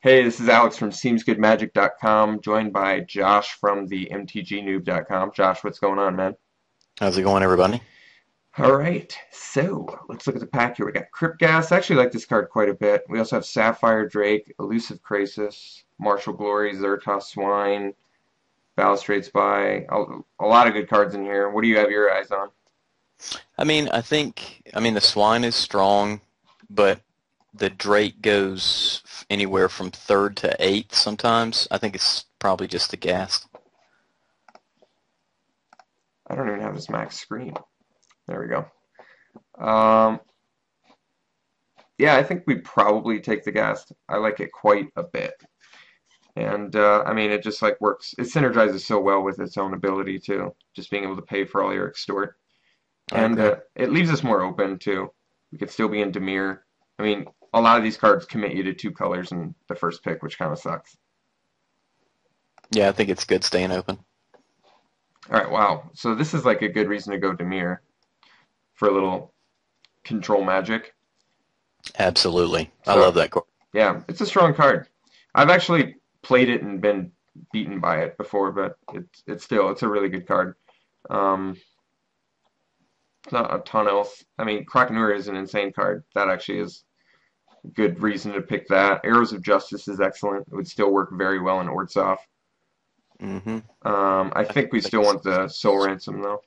Hey, this is Alex from SeemsGoodMagic.com, joined by Josh from the themtgnoob.com. Josh, what's going on, man? How's it going, everybody? All right, so let's look at the pack here. We got Crypt Gas. I actually like this card quite a bit. We also have Sapphire Drake, Elusive Krasis, Martial Glory, Zertos Swine, Balustrade Spy. A lot of good cards in here. What do you have your eyes on? I mean, the swine is strong, but the Drake goes anywhere from third to eighth sometimes. I think it's probably just the gas. I don't even have this max screen. There we go. Um, yeah, I think we probably take the gas. I like it quite a bit. And I mean, it just like works. It synergizes so well with its own ability too, just being able to pay for all your extort, I and agree. it leaves us more open too. We could still be in Demir. I mean, a lot of these cards commit you to two colors in the first pick, which kind of sucks. Yeah, I think it's good staying open. All right, wow. So this is like a good reason to go Demir for a little control magic. Absolutely. I love So that card. yeah, it's a strong card. I've actually played it and been beaten by it before, but it's a really good card. Um, not a ton else. I mean, Krakenur is an insane card. That actually is a good reason to pick that. Arrows of Justice is excellent. It would still work very well in Ortsoff. Mm-hmm. I I think we think still it's, want the Soul Ransom though.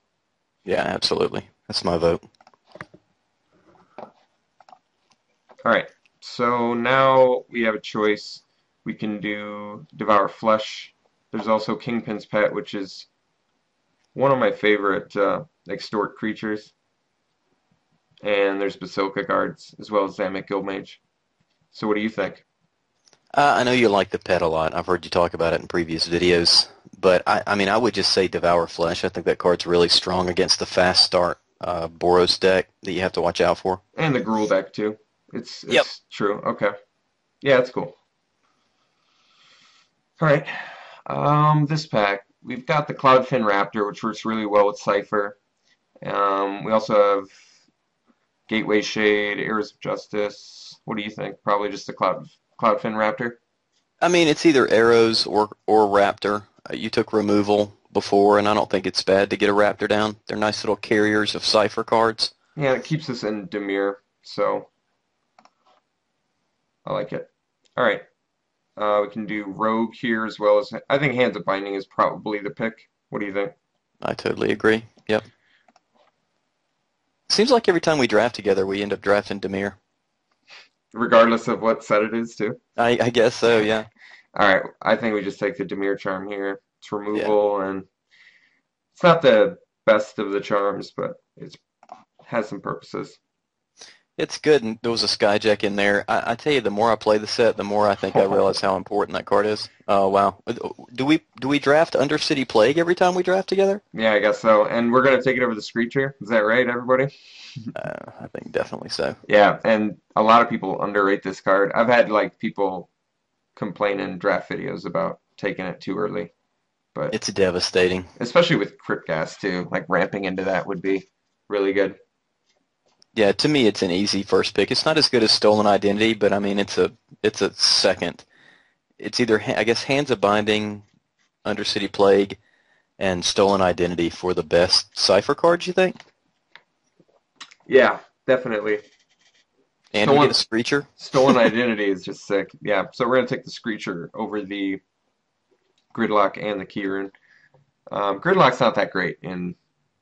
yeah, absolutely. That's my vote. All right. So now we have a choice. We can do Devour Flesh. There's also Kingpin's Pet, which is one of my favorite extort creatures. And there's Basilica Guards as well as Zamek Guildmage. So what do you think? I know you like the pet a lot. I've heard you talk about it in previous videos. But I mean, I would just say Devour Flesh. I think that card's really strong against the fast start Boros deck that you have to watch out for. And the Gruul deck too. It's Yep. it's true. Okay. Yeah, it's cool. All right. This pack, we've got the Cloudfin Raptor, which works really well with Cypher. We also have Gateway Shade, Arrows of Justice. What do you think? Probably just the Cloudfin Raptor. I mean, it's either arrows or raptor. You took removal before, and I don't think it's bad to get a raptor down. They're nice little carriers of cipher cards. Yeah, it keeps us in Demir, so I like it. All right. We can do Rogue here as well as I think Hands of Binding is probably the pick. What do you think? I totally agree. Yep. Seems like every time we draft together, we end up drafting Demir. Regardless of what set it is, too. I guess so. Yeah. All right. I think we just take the Demir charm here. It's Yeah. removal, and it's not the best of the charms, but it has some purposes. It's good, and there was a Skyjack in there. I tell you, the more I play the set, the more I think I realize how important that card is. Oh wow! Do we draft Undercity Plague every time we draft together? Yeah, I guess so. And we're gonna take it over the Screecher. Is that right, everybody? I think definitely so. Yeah, and a lot of people underrate this card. I've had like people complain in draft videos about taking it too early, but It's devastating. especially with Crypt Gas too, like ramping into that would be really good. Yeah, to me, it's an easy first pick. It's not as good as Stolen Identity, but I mean, it's a second. It's either I guess Hands of Binding, Undercity Plague, and Stolen Identity for the best cipher cards. You think? Yeah, definitely. And we get Stolen a Screecher. Stolen Identity is just sick. Yeah, so we're gonna take the Screecher over the Gridlock and the Keyrune. Gridlock's not that great in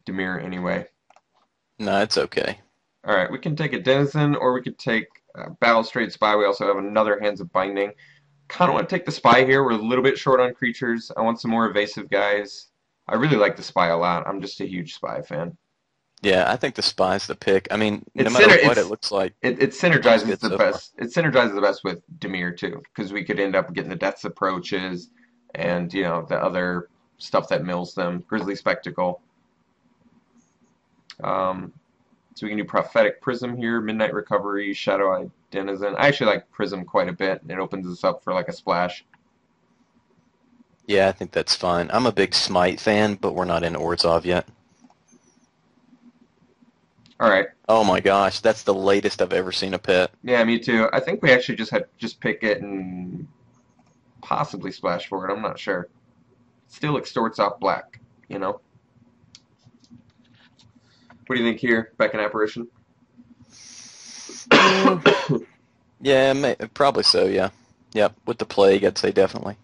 Demir anyway. No, it's okay. All right, we can take a Denizen or we could take Balustrade Spy. We also have another Hands of Binding. Kind of want to take the Spy here. We're a little bit short on creatures. I want some more evasive guys. I really like the Spy a lot. I'm just a huge Spy fan. Yeah, I think the Spy's the pick. I mean, no It's matter syner what it it's looks like, it it looks synergizes good the so far. best. It synergizes the best with Demir too, because we could end up getting the Death's Approaches and the other stuff that mills them. Grizzly Spectacle. Um, so we can do Prophetic Prism here, Midnight Recovery, Shadow Eye Denizen. I actually like Prism quite a bit. It opens us up for like a splash. Yeah, I think that's fine. I'm a big Smite fan, but we're not in Orzhov yet. All right. Oh my gosh, that's the latest I've ever seen a pet. Yeah, me too. I think we actually just pick it and possibly splash forward. I'm not sure. Still extorts off black, you know? What do you think here, Beck and Apparition? Mm, yeah, probably so, yeah. Yep, with the plague, I'd say definitely.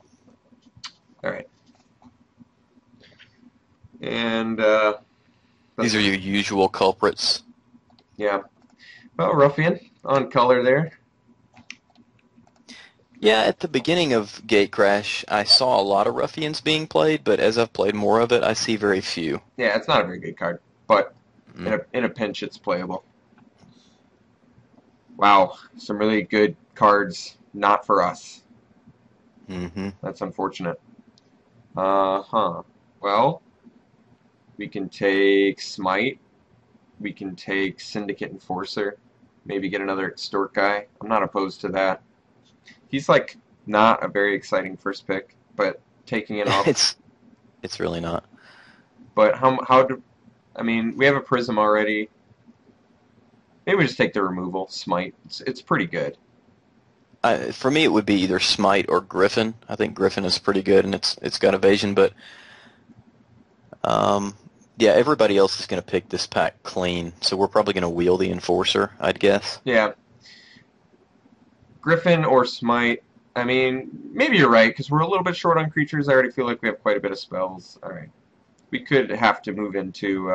All right. And These that's are your usual culprits. yeah. Well, Ruffian on color there. Yeah, at the beginning of Gatecrash, I saw a lot of Ruffians being played, but as I've played more of it, I see very few. Yeah, it's not a very good card, but Mm. in a pinch, it's playable. Wow, some really good cards, not for us. Mm-hmm. That's unfortunate. Huh. Well, we can take Smite. We can take Syndicate Enforcer. Maybe get another Extort guy. I'm not opposed to that. He's like not a very exciting first pick, but taking it off. It's really not. But how do I mean? We have a Prism already. Maybe we just take the removal Smite. It's pretty good. For me, it would be either Smite or Griffin. I think Griffin is pretty good, and it's got evasion, but um, yeah, everybody else is going to pick this pack clean, so we're probably going to wheel the Enforcer, I'd guess. Yeah, Griffin or Smite. I mean, maybe you're right because we're a little bit short on creatures. I already feel like we have quite a bit of spells. All right, we could have to move into.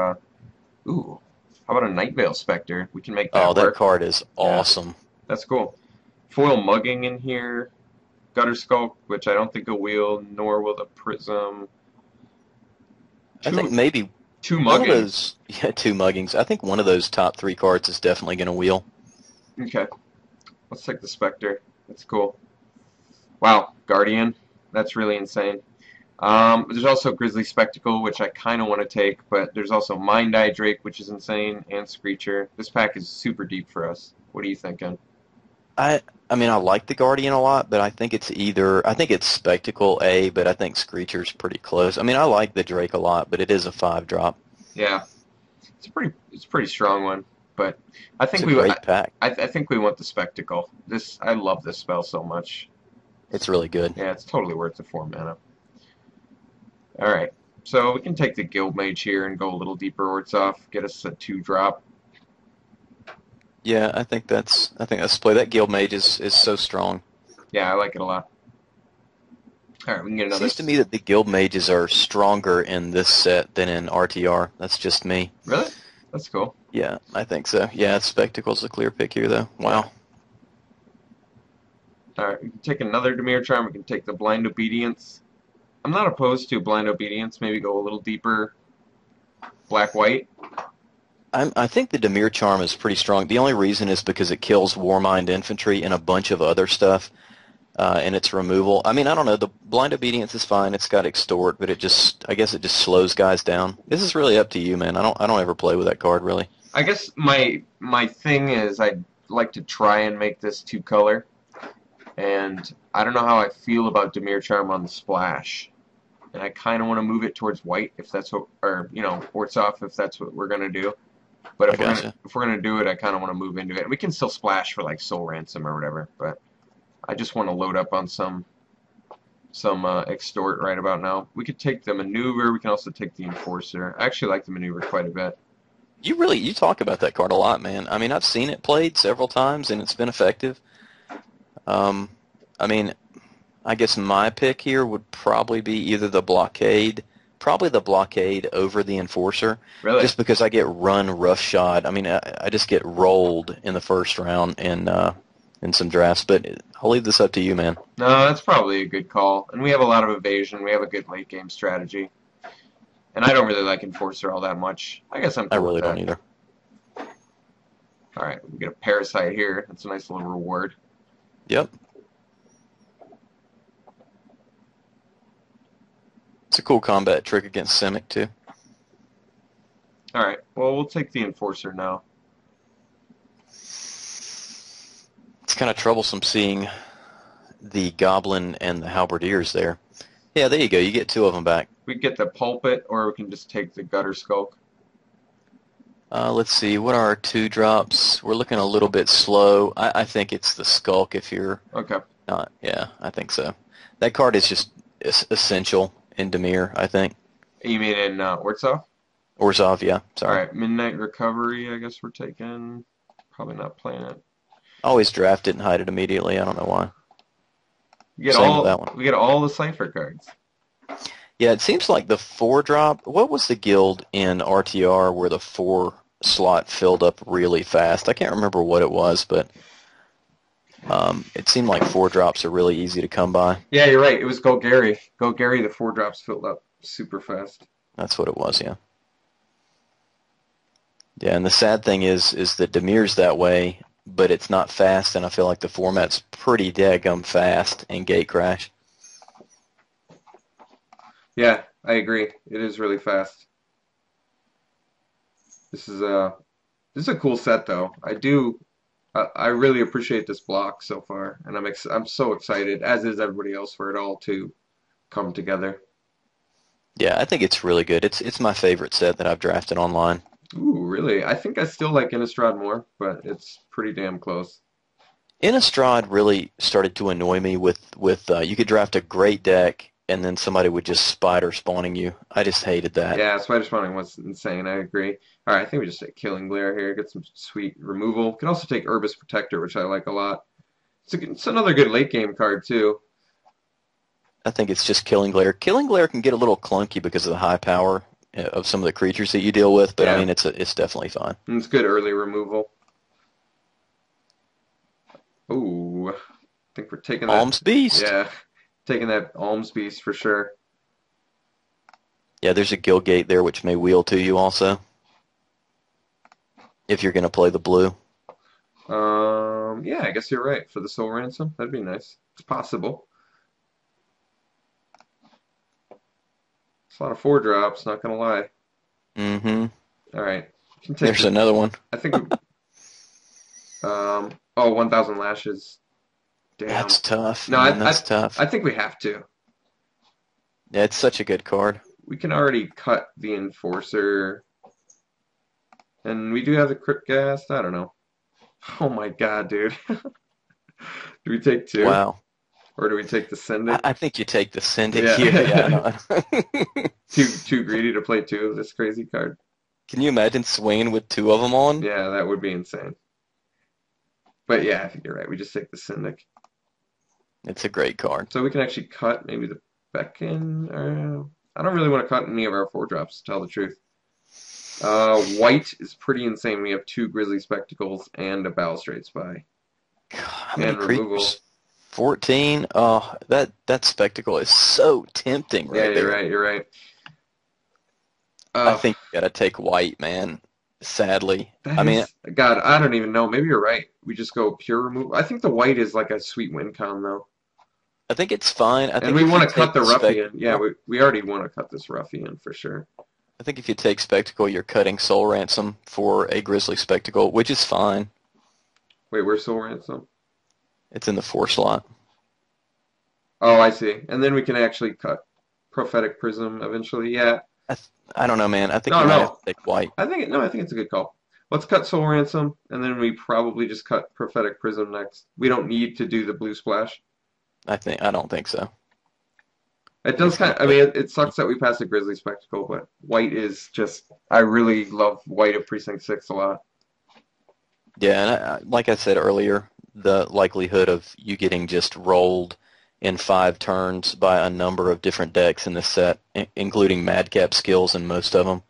Ooh, how about a Night Veil Spectre? We can make that Oh, that work. card is Yeah, awesome. that's cool. Foil Mugging in here. Gutter Skulk, which I don't think will wheel, nor will the Prism. I think Two maybe two one of Mugging. those, yeah, two muggings. I think one of those top three cards is definitely going to wheel. Okay, let's take the Spectre. That's cool. Wow, Guardian. That's really insane. There's also Grizzly Spectacle, which I kind of want to take, but there's also Mind Eye Drake, which is insane, and Screecher. This pack is super deep for us. What are you thinking? I mean, I like the Guardian a lot, but I think it's Spectacle A, but I think Screecher's pretty close. I mean, I like the Drake a lot, but it is a 5-drop. Yeah, it's a pretty strong one, but I It's think a we great pack. I think we want the Spectacle. This I love this spell so much. It's really good. Yeah, it's totally worth the 4 mana. All right, so we can take the Guild Mage here and go a little deeper Orts off, get us a 2-drop. Yeah, I think that's play. That Guild Mage is so strong. Yeah, I like it a lot. All right, we can get It another. seems to me that the Guild Mages are stronger in this set than in RTR. That's just me. Really? That's cool. Yeah, I think so. Yeah, Spectacle's a clear pick here, though. Yeah. Wow. All right, we can take another Demir Charm. We can take the Blind Obedience. I'm not opposed to Blind Obedience. Maybe go a little deeper. Black-white. I think the Demir Charm is pretty strong. The only reason is because it kills Warmind Infantry and a bunch of other stuff, and its removal. I mean, I don't know. The Blind Obedience is fine. It's got Extort, but I guess it just slows guys down. This is really up to you, man. I don't ever play with that card, really. I guess my thing is I'd like to try and make this 2-color, and I don't know how I feel about Demir Charm on the splash, and I kind of want to move it towards white if that's what, or Orts off if that's what we're gonna do. But I gotcha. if we're gonna do it, I kind of want to move into it. We can still splash for like Soul Ransom or whatever, but I just want to load up on some Extort right about now. We could take the Maneuver. We can also take the Enforcer. I actually like the Maneuver quite a bit. You talk about that card a lot, man. I mean, I've seen it played several times, and it's been effective. I mean, I guess my pick here would probably be either probably the Blockade over the Enforcer, Really? just because I get run roughshod. I mean, I just get rolled in the first round in some drafts, but I'll leave this up to you, man. No, that's probably a good call. And we have a lot of evasion. We have a good late game strategy. And I don't really like Enforcer all that much. I guess I'm I cool really with don't that. either. All right, we get a Parasite here. That's a nice little reward. Yep. It's a cool combat trick against Simic, too. All right, well, we'll take the Enforcer now. It's kind of troublesome seeing the Goblin and the Halberdiers there. Yeah, there you go. You get two of them back. We get the Pulpit, or we can just take the Gutter Skulk. Let's see. What are our 2-drops? We're looking a little bit slow. I think it's the Skulk if you're Okay. Yeah, I think so. That card is just essential in Demir, I think. You mean in Warsaw? Or Zav, yeah, All sorry. right, Midnight Recovery. I guess we're taking. Probably not playing it. Always draft it and hide it immediately. I don't know why. We get Same with all that one. we get all the cipher cards. Yeah, it seems like the 4-drop. What was the guild in RTR where the 4 slot filled up really fast? I can't remember what it was, but it seemed like 4 drops are really easy to come by. Yeah, you're right. It was Go Gary. Go Gary. The 4 drops filled up super fast. That's what it was, yeah. Yeah, and the sad thing is that Demir's that way, but it's not fast, and I feel like the format's pretty daggum fast in Gate Crash. Yeah, I agree. It is really fast. This is a this is a cool set though. I really appreciate this block so far, and I'm so excited, as is everybody else, for it all to come together. Yeah, I think it's really good. It's my favorite set that I've drafted online. Ooh, really? I think I still like Innistrad more, but it's pretty damn close. Innistrad really started to annoy me with you could draft a great deck and then somebody would just spider spawning you. I just hated that. Yeah, Spider Spawning was insane. I agree. All right, I think we just take Killing Glare here. Get some sweet removal. Can also take Urbis Protector, which I like a lot. It's another good late game card too. I think it's just Killing Glare. Killing Glare can get a little clunky because of the high power of some of the creatures that you deal with, but I Yeah, mean it's definitely fine. and it's good early removal. Ooh, I think we're taking that. Alms Beast. Yeah, taking that Alms Beast for sure. Yeah, there's a Guild Gate there which may wheel to you also if you're going to play the blue. Yeah, I guess you're right. For the Soul Ransom, that'd be nice. It's possible. It's a lot of 4 drops, not gonna lie. Mm-hmm. All right, can take There's the. another one. I think. Oh, 1,000 lashes. Damn. That's tough, No, man. That's tough. I think we have to. Yeah, it's such a good card. We can already cut the Enforcer, and we do have the Crypt Ghast. I don't know. Oh my God, dude. Do we take two, Wow. or do we take the Syndic? I think you take the Syndic here. Yeah, Yeah. no. Too greedy to play two of this crazy card. Can you imagine swinging with 2 of them on? Yeah, that would be insane. But yeah, I think you're right. We just take the Syndic. It's a great card. So we can actually cut maybe the Beckon. I don't really want to cut any of our 4 drops, to tell the truth. White is pretty insane. We have 2 Grizzly Spectacles and a Balustrade Spy. God, how many And removal. creatures? 14. Oh, that spectacle is so tempting Yeah, right you're there. right. You're right. I Uh, think you got to take white, man. Sadly. that I mean, is, God, I don't even know. Maybe you're right. We just go pure removal. I think the white is like a sweet win con though. I think it's fine. I And think we if want you to cut take the the ruffian. Yeah, spectacle, we already want to cut this ruffian for sure. I think if you take spectacle, you're cutting soul ransom for a grizzly spectacle, which is fine. Wait, where's Soul Ransom? It's in the 4 slot. Oh, I see. And then we can actually cut Prophetic Prism eventually. Yeah. I don't know, man. I think No, you might have no. to take white. I think it's a good call. Let's cut Soul Ransom, and then we probably just cut Prophetic Prism next. We don't need to do the blue splash. I don't think so. It It's does gonna kind of, I take. mean, it sucks that we passed the Grizzly Spectacle, but white is just, I really love white of Precinct 6 a lot. Yeah, and like I said earlier, the likelihood of you getting just rolled in 5 turns by a number of different decks in this set, including madcap skills in most of them,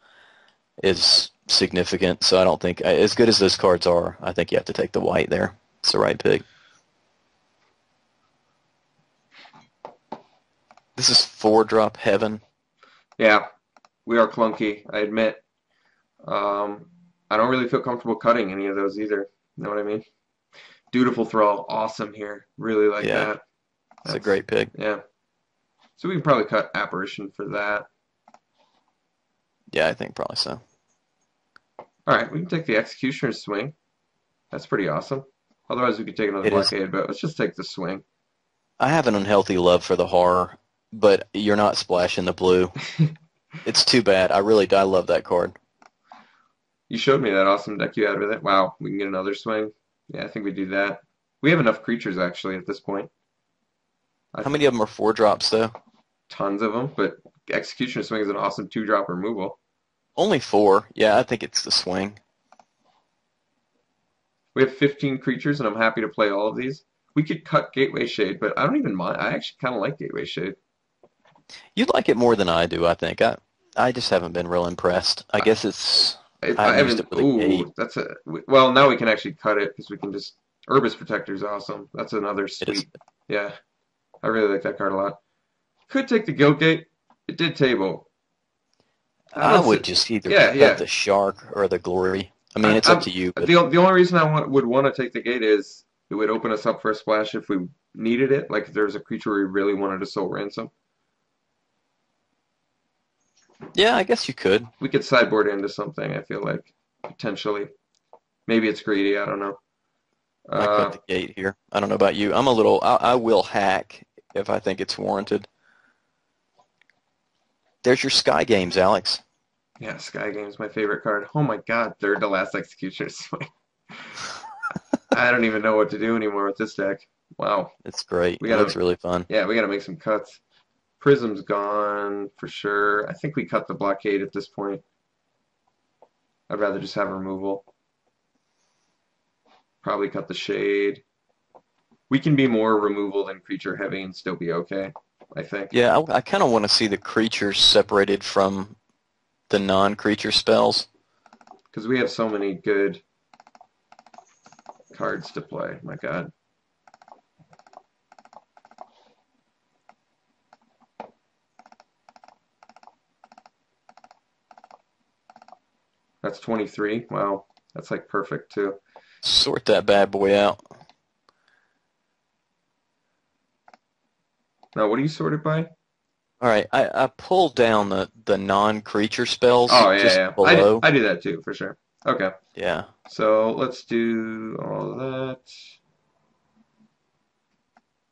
is significant. So I don't think, as good as those cards are, I think you have to take the white there. It's the right pick. This is 4-drop heaven. Yeah, we are clunky, I admit. Um, I don't really feel comfortable cutting any of those either. You know what I mean? Dutiful Thrall, awesome here. Really like Yeah, that. it's a That's, great pick. yeah. So we can probably cut Apparition for that. Yeah, I think probably so. All right, we can take the Executioner's Swing. That's pretty awesome. Otherwise, we could take another It is. Blockade, but let's just take the swing. I have an unhealthy love for the horror, but you're not splashing the blue. It's too bad. I love that card. You showed me that awesome deck you had with it. Wow, we can get another swing. Yeah, I think we do that. We have enough creatures actually at this point. I How th many of them are 4-drops, though? Tons of them, but Executioner Swing is an awesome 2-drop removal. Only 4. Yeah, I think it's the swing. We have 15 creatures, and I'm happy to play all of these. We could cut Gateway Shade, but I don't even mind. I actually kind of like Gateway Shade. You'd like it more than I do, I think. I just haven't been real impressed. I guess it's I I haven't used it haven't. with a gate. Ooh, that's a. Well, now we can actually cut it because we can just. Herbis Protector is awesome. That's another It is. sweet. Yeah, I really like that card a lot. Could take the Guildgate. It did table. I I don't see. would just either Yeah, cut yeah. the shark or the glory. I mean, it's up I'm to you, but the only reason would want to take the gate is it would open us up for a splash if we needed it. Like if there was a creature we really wanted to soul ransom, yeah, I guess you could. we could sideboard into something. I feel like potentially. Maybe it's greedy. I don't know. I cut Uh, the gate here. I don't know about you. I'm a little. I will hack if I think it's warranted. There's your Sky Games, Alex. yeah, Sky Game's my favorite card. Oh my God, third to last Executioner. I don't even know what to do anymore with this deck. Wow. It's great. We It looks gotta, really fun. yeah, we gotta make some cuts. Prism's gone for sure. I think we cut the blockade at this point. I'd rather just have removal. Probably cut the shade. We can be more removal than creature heavy and still be okay, I think. Yeah, I kind of want to see the creatures separated from the non-creature spells. Because we have so many good cards to play. My God. That's 23. Wow. That's like perfect too. Sort that bad boy out. Now, what are you sorted by? All right, I pulled down the non-creature spells Oh, yeah, just yeah. below. I do that too, for sure. Okay. Yeah. So let's do all of that.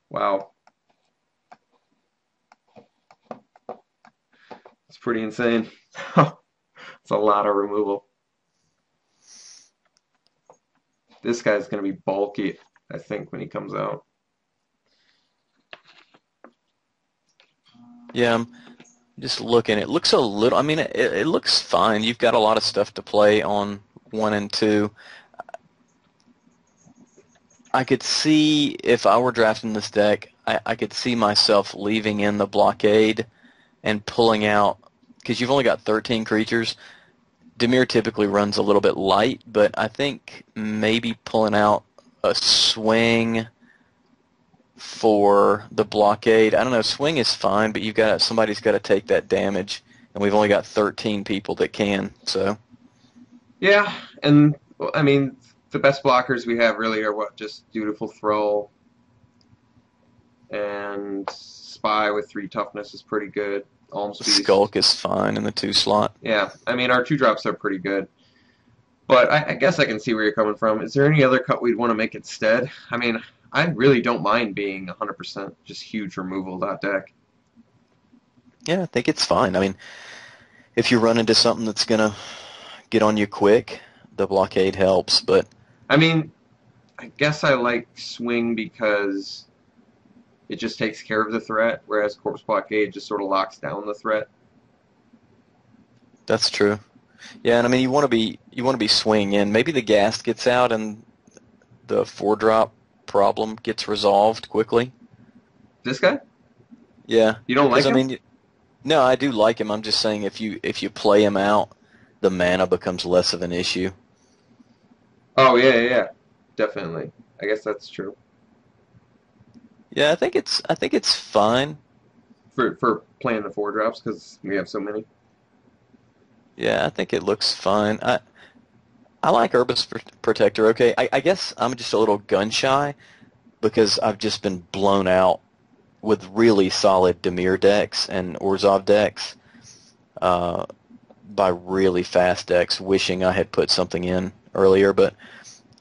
Wow. It's pretty insane. It's a lot of removal. This guy's going to be bulky, I think, when he comes out. Yeah, I'm just looking. It looks a little. I mean, it looks fine. You've got a lot of stuff to play on 1 and 2. I could see if I were drafting this deck, I could see myself leaving in the blockade and pulling out because you've only got 13 creatures. Dimir typically runs a little bit light, but I think maybe pulling out a swing for the blockade. I don't know. Swing is fine, but somebody's got to take that damage, and we've only got 13 people that can. So Yeah, and well, I mean, the best blockers we have really are what? Just Dutiful Throw and Spy with 3 toughness is pretty good. Alms Beast. Skulk is fine in the 2 slot. Yeah, I mean, our 2-drops are pretty good. But I guess I can see where you're coming from. Is there any other cut we'd want to make instead? I mean, I really don't mind being 100% just huge removal that deck. Yeah, I think it's fine. I mean, if you run into something that's gonna get on you quick, the blockade helps. But I mean, I guess I like Swing because it just takes care of the threat, whereas Corpse Blockade just sort of locks down the threat. that's true. Yeah, and I mean, you want to be swinging in. Maybe the gas gets out and the 4-drop problem gets resolved quickly. This guy? Yeah, You don't like because I him? mean, no, I do like him. I'm just saying if you play him out, the mana becomes less of an issue. Oh, yeah, yeah, yeah. Definitely. I guess that's true. Yeah, I think it's fine. For playing the 4-drops, because we have so many. Yeah, I think it looks fine. I like Herbis Protector. Okay, I guess I'm just a little gun shy because I've just been blown out with really solid Dimir decks and Orzhov decks uh, by really fast decks. Wishing I had put something in earlier, but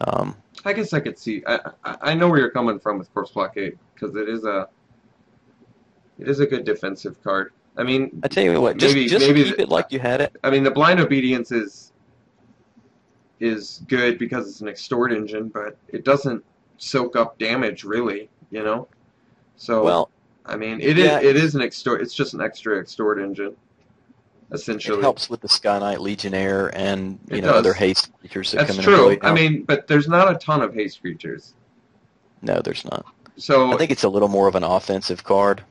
um, I guess I could see. I know where you're coming from with Corpse Blockade, because it is a good defensive card. I mean, I tell you what, just maybe just maybe keep it like you had it. I mean the blind obedience is good because it's an extort engine, but it doesn't soak up damage really, you know. So Well, I mean, Yeah, it is an extort. It's just an extra extort engine, it essentially. helps with the Sky Knight Legionnaire and It other does. haste creatures that That's come into play true. I now. mean, but there's not a ton of haste creatures. No, there's not. I So think it's a little more of an offensive card.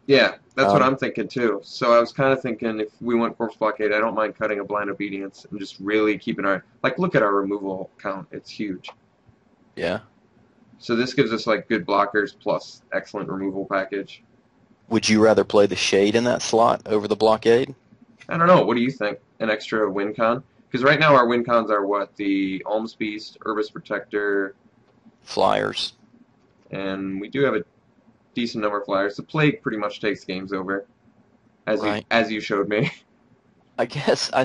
yeah, that's what Um, I'm thinking too. So I was kind of thinking if we went Corpse Blockade, I don't mind cutting a Blind Obedience and just really keeping our like look at our removal count. It's huge. yeah. So this gives us like good blockers plus excellent removal package. Would you rather play the Shade in that slot over the Blockade? I don't know. What do you think? An extra win con? Because right now our win cons are what? The Alms Beast, Urbis Protector, Flyers. and we do have a decent number of flyers. The Plague pretty much takes games over, Right. as you showed me. I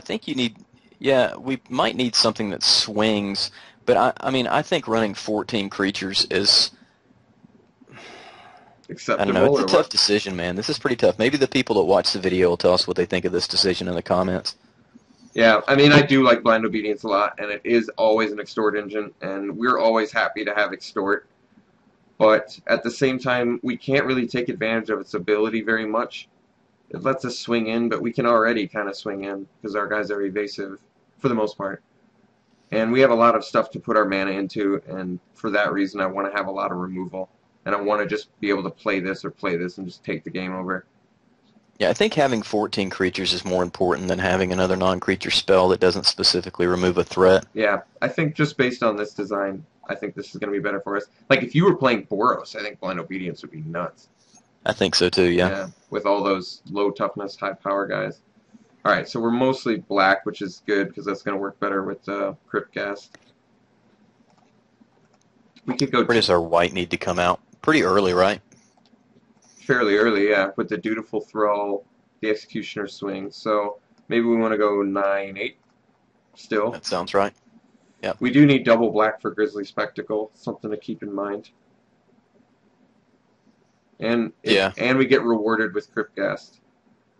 think you need, yeah, we might need something that swings, but I mean, I think running 14 creatures is, I don't know, Acceptable it's a or tough what? decision, man. This is pretty tough. Maybe the people that watch the video will tell us what they think of this decision in the comments. Yeah, I mean, I do like Blind Obedience a lot, and it is always an extort engine, and we're always happy to have extort. But at the same time, we can't really take advantage of its ability very much. It lets us swing in, but we can already kind of swing in because our guys are evasive for the most part. And we have a lot of stuff to put our mana into, and for that reason, I want to have a lot of removal. And I want to just be able to play this or play this and just take the game over. Yeah, I think having 14 creatures is more important than having another non-creature spell that doesn't specifically remove a threat. Yeah, I think just based on this design, I think this is going to be better for us. Like, if you were playing Boros, I think Blind Obedience would be nuts. I think so too, yeah. Yeah, with all those low toughness, high power guys. All right, so we're mostly black, which is good because that's going to work better with Cryptcast. We could go Where does our white need to come out? Pretty early, right? fairly early, yeah, with the Dutiful Thrall, the Executioner Swing. So maybe we want to go 9/8 still. That sounds right. Yep. We do need double black for Grizzly Spectacle, something to keep in mind. Yeah, And we get rewarded with Cryptcast.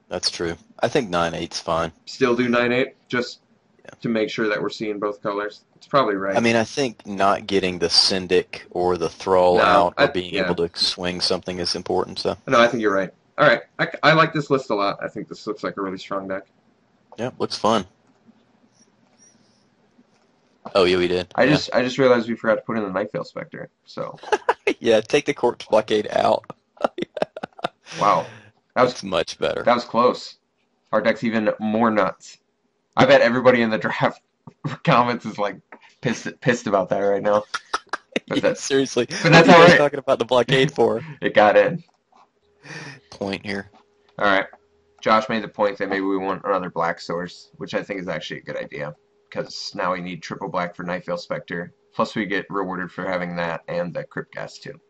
that's true. I think 9/8's fine. Still do 9/8 just Yeah. to make sure that we're seeing both colors. It's probably right. I mean, I think not getting the Syndic or the Thrall No, out or being yeah. able to swing something is important, so. No, I think you're right. All right, I like this list a lot. I think this looks like a really strong deck. Yeah, looks fun. Oh, yeah, we did. I Yeah. just realized we forgot to put in the Nightveil Spectre. So Yeah, take the Corpse Blockade out. wow, That's much better. that was close. Our deck's even more nuts. I bet everybody in the draft comments is like pissed about that right now. But Yeah, that's seriously. but What that's are you all guys right. talking about the blockade for? It got in. Point here. All right. Josh made the point that maybe we want another black source, which I think is actually a good idea because now we need triple black for Nightveil Spectre. Plus we get rewarded for having that and the Cryptcast too.